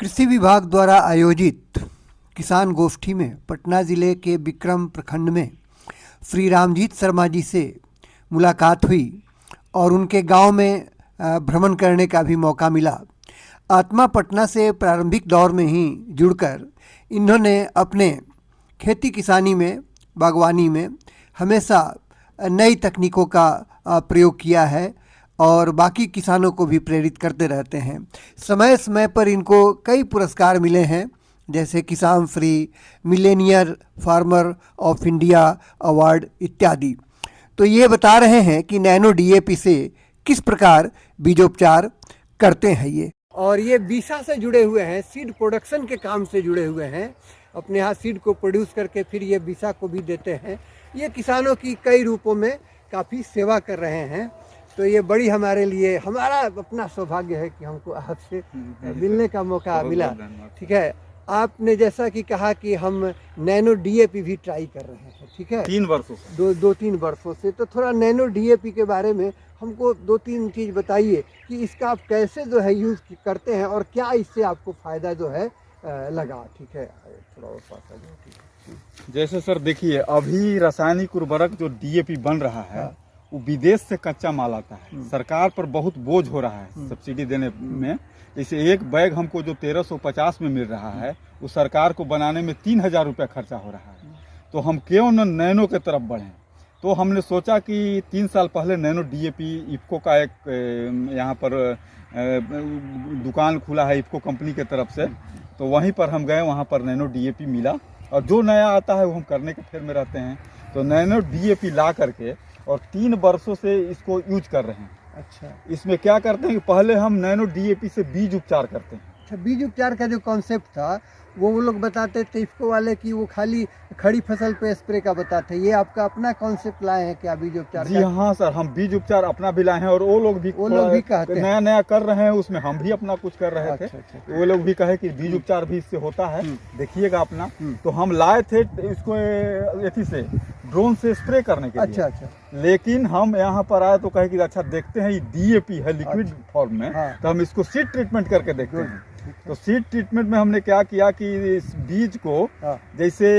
कृषि विभाग द्वारा आयोजित किसान गोष्ठी में पटना जिले के विक्रम प्रखंड में श्री रामजीत शर्मा जी से मुलाकात हुई और उनके गांव में भ्रमण करने का भी मौका मिला। आत्मा पटना से प्रारंभिक दौर में ही जुड़कर इन्होंने अपने खेती किसानी में, बागवानी में हमेशा नई तकनीकों का प्रयोग किया है और बाकी किसानों को भी प्रेरित करते रहते हैं। समय समय पर इनको कई पुरस्कार मिले हैं, जैसे किसान Shri, Millionaire farmer of India award इत्यादि। तो ये बता रहे हैं कि नैनो डीएपी से किस प्रकार बीजोपचार करते हैं ये। और ये बीसा से जुड़े हुए हैं, सीड प्रोडक्शन के काम से जुड़े हुए हैं। अपने यहाँ सीड को प्रोड्यूस करके फिर ये बीसा को भी देते हैं। ये किसानों की कई रूपों में काफ़ी सेवा कर रहे हैं। तो ये बड़ी हमारे लिए, हमारा अपना सौभाग्य है कि हमको आपसे मिलने का मौका मिला। ठीक है, आपने जैसा कि कहा कि हम नैनो डीएपी भी ट्राई कर रहे हैं, ठीक है, 3 वर्षों से, दो तीन वर्षों से। तो थोड़ा नैनो डीएपी के बारे में हमको 2-3 चीज़ बताइए कि इसका आप कैसे जो है यूज़ करते हैं और क्या इससे आपको फ़ायदा जो है लगा। ठीक है, थोड़ा और पास आ जाओ। ठीक है, जैसे सर देखिए, अभी रासायनिक उर्वरक जो डीएपी बन रहा है वो विदेश से कच्चा माल आता है। सरकार पर बहुत बोझ हो रहा है सब्सिडी देने में। जैसे एक बैग हमको जो 1350 में मिल रहा है, वो सरकार को बनाने में 3000 रुपया खर्चा हो रहा है। तो हम क्यों न नैनो के तरफ बढ़ें। तो हमने सोचा कि 3 साल पहले नैनो डीएपी इफ्को का एक यहाँ पर दुकान खुला है इफ्को कंपनी के तरफ से। तो वहीं पर हम गए, वहाँ पर नैनो डीएपी मिला और जो नया आता है वो हम करने के फेर में रहते हैं। तो नैनो डीएपी ला करके और 3 वर्षों से इसको यूज कर रहे हैं। अच्छा, इसमें क्या करते हैं कि पहले हम नैनो डीएपी से बीज उपचार करते हैं। अच्छा, बीज उपचार का जो कॉन्सेप्ट था वो लोग बताते थे इफ्को वाले कि वो खाली खड़ी फसल पे स्प्रे का बताते। ये आपका अपना कॉन्सेप्ट लाए हैं क्या बीज उपचार जी का? हाँ सर, हम बीज उपचार अपना भी लाए हैं और वो लोग भी कहते हैं नया नया कर रहे हैं, उसमें हम भी अपना कुछ कर रहे थे। अच्छा। वो लोग भी कहे कि बीज उपचार भी इससे होता है, देखिएगा अपना। तो हम लाए थे इसको एथी से, ड्रोन से स्प्रे करने के लिए। अच्छा। लेकिन हम यहाँ पर आए तो कहे कि अच्छा देखते हैं, ये डीएपी है लिक्विड फॉर्म में। तो हम इसको सीड ट्रीटमेंट करके देखते हैं। तो सीड ट्रीटमेंट में हमने क्या किया कि इस बीज को जैसे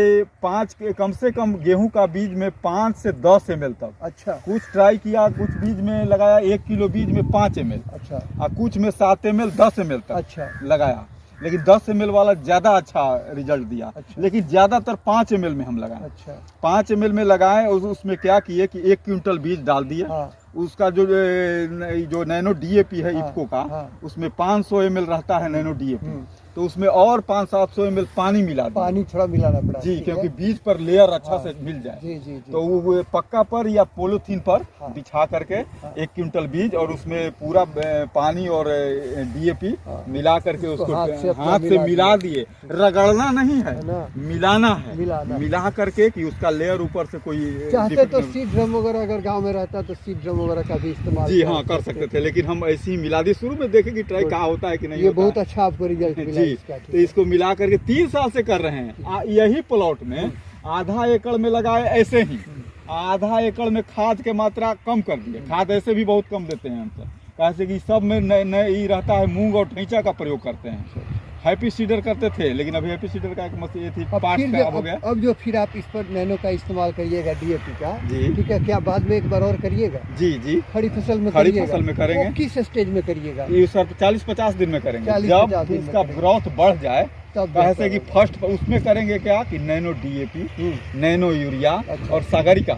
5 कम से कम गेहूं का बीज में 5 से 10 ml तक। अच्छा, कुछ ट्राई किया, कुछ बीज में लगाया 1 किलो बीज में 5 ml। अच्छा, और कुछ में 7 ml 10 ml तक अच्छा लगाया। लेकिन 10 ml वाला ज्यादा अच्छा रिजल्ट दिया। अच्छा। लेकिन ज्यादातर 5 ml में हम लगाए। अच्छा, 5 ml में लगाए और उसमें क्या किए कि 1 क्विंटल बीज डाल दिए। उसका जो नैनो डीएपी है इफ्को का, उसमें 500 ml रहता है नैनो डीएपी। तो उसमें और 500-700 ml पानी मिला दिया। पानी थोड़ा मिलाना पड़ा जी, क्योंकि बीज पर लेयर अच्छा से मिल जाए। जी। तो वो पक्का पर या पोलोथीन पर बिछा करके 1 क्विंटल बीज और उसमें पूरा पानी और डीएपी मिला करके उसको हाथ से मिला दिए। रगड़ना नहीं है, मिलाना है। मिला करके कि उसका लेयर ऊपर से कोई चाहते तो सीड ड्रम वगैरह अगर गांव में रहता तो सीड ड्रम वगैरह का भी इस्तेमाल जी हाँ कर सकते थे, लेकिन हम ऐसे ही मिला दिए। शुरू में देखे कि ट्राई कहाँ होता है कि नहीं। ये बहुत अच्छा आपको रिजल्ट मिला। जी, तो इसको मिला करके 3 साल से कर रहे हैं। यही प्लॉट में आधा एकड़ में लगाए ऐसे ही, आधा एकड़ में खाद के मात्रा कम कर दिए। खाद ऐसे भी बहुत कम देते हैं हम सब, कैसे कि सब में नई रहता है, मूंग और ठैंचा का प्रयोग करते हैं। हैप्पी सीडर करते थे, लेकिन अभी हैप्पी सीडर का एक मशीन थी, पार्ट खराब हो गया। अब जो फिर आप इस पर नैनो का इस्तेमाल करिएगा डीएपी का, ठीक है, क्या बाद में एक बार और करिएगा? जी, खड़ी फसल में करेंगे। किस स्टेज में करिएगा? ये सर 40-50 दिन में करेंगे। जब इसका ग्रोथ बढ़ जाए कैसे कि फर्स्ट उसमें करेंगे क्या कि नैनो डीएपी, नैनो यूरिया और सागरिका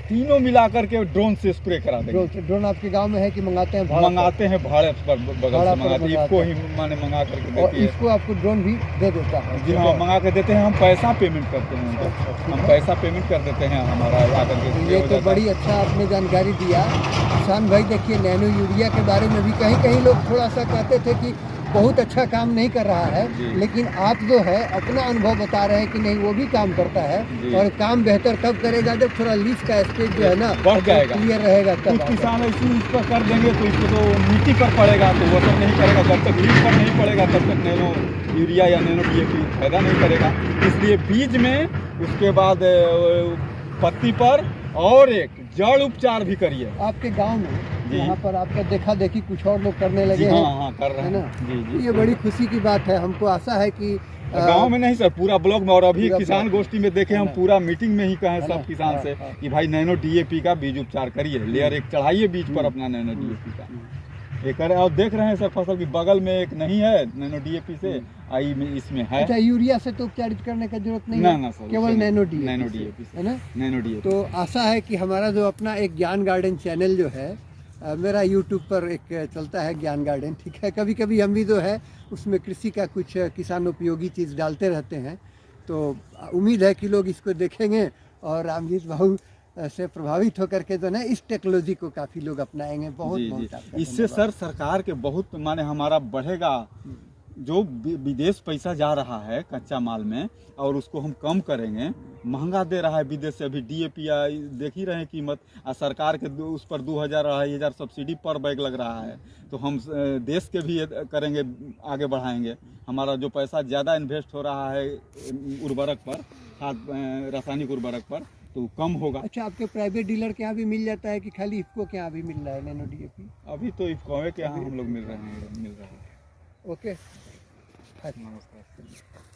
तीनों मिलाकर के ड्रोन से स्प्रे करा देंगे। ड्रोन आपके गांव में है कि मंगाते हैं? मंगाते हैं, भाड़े पर बगल से मंगाते हैं। इसको ही माने मंगा करके देते हैं। इसको आपको ड्रोन भी दे देता है? जी हाँ, मंगा के देते हैं। हम पैसा पेमेंट करते हैं, हम पैसा पेमेंट कर देते हैं हमारा आकर के। ये तो बड़ी अच्छा आपने जानकारी दिया किसान भाई। देखिए, नैनो यूरिया के बारे में भी कहीं लोग थोड़ा सा कहते थे कि बहुत अच्छा काम नहीं कर रहा है, लेकिन आप जो है अपना अनुभव बता रहे हैं कि नहीं, वो भी काम करता है। और काम बेहतर तब करेगा जब थोड़ा लीफ का स्टेज जो है ना बढ़ जाएगा, क्लियर रहेगा। तब किसान ऐसे इस पर कर देंगे तो इसको तो मिट्टी पर पड़ेगा, तो वो सब नहीं करेगा। जब तक लीफ पर नहीं पड़ेगा तब तक नैनो यूरिया या नैनो डीएपी फायदा नहीं करेगा। इसलिए बीज में, उसके बाद पत्ती पर और एक जड़ उपचार भी करिए। आपके गाँव में जी। यहाँ पर आपका देखा देखी कुछ और लोग करने जी लगे हाँ हैं, हाँ कर रहे है हैं। ना? जी जी ये बड़ी खुशी की बात है। हमको आशा है कि गांव में नहीं सर, पूरा ब्लॉक में। और अभी पूरा किसान ब्लॉक गोष्ठी में देखे है हम ना? पूरा मीटिंग में ही कहे है ना? सब किसान हाँ, से हाँ। कि भाई नैनो डीएपी का बीज उपचार करिए, लेयर एक चढ़ाइए बीज पर अपना नैनो डीएपी का एक करे। और देख रहे हैं सर फसल की बगल में एक नहीं है नैनो डीएपी से, आई में इसमें है। अच्छा, यूरिया से तो उपचारित करने का जरूरत नहीं ना है, ना सर, केवल उससे नैनो नैनो डीएपी डीएपी है ना? Nano DAP. तो आशा है कि हमारा जो अपना एक ज्ञान गार्डन चैनल जो है, मेरा यूट्यूब पर एक चलता है ज्ञान गार्डन, ठीक है। कभी कभी हम भी जो है उसमें कृषि का कुछ किसान उपयोगी चीज़ डालते रहते हैं। तो उम्मीद है कि लोग इसको देखेंगे और रामजीत बाबू से प्रभावित होकर के जो है इस टेक्नोलॉजी को काफ़ी लोग अपनाएंगे। बहुत जी बहुत जी, आपका इससे धन्यवाद। सर सरकार के बहुत माने हमारा बढ़ेगा। जो विदेश पैसा जा रहा है कच्चा माल में, और उसको हम कम करेंगे। महंगा दे रहा है विदेश से अभी डीएपी, देख ही रहे हैं कीमत। सरकार के उस पर 2000 2500 सब्सिडी पर बैग लग रहा है। तो हम देश के भी करेंगे, आगे बढ़ाएंगे। हमारा जो पैसा ज़्यादा इन्वेस्ट हो रहा है उर्वरक पर, खाद रासायनिक उर्वरक पर, तो कम होगा। अच्छा, आपके प्राइवेट डीलर के यहाँ भी मिल जाता है कि खाली इफको के यहाँ भी मिल रहा है नैनो डीएपी? अभी तो इफ्को के यहाँ हम लोग मिल रहे हैं। ओके। नमस्कार।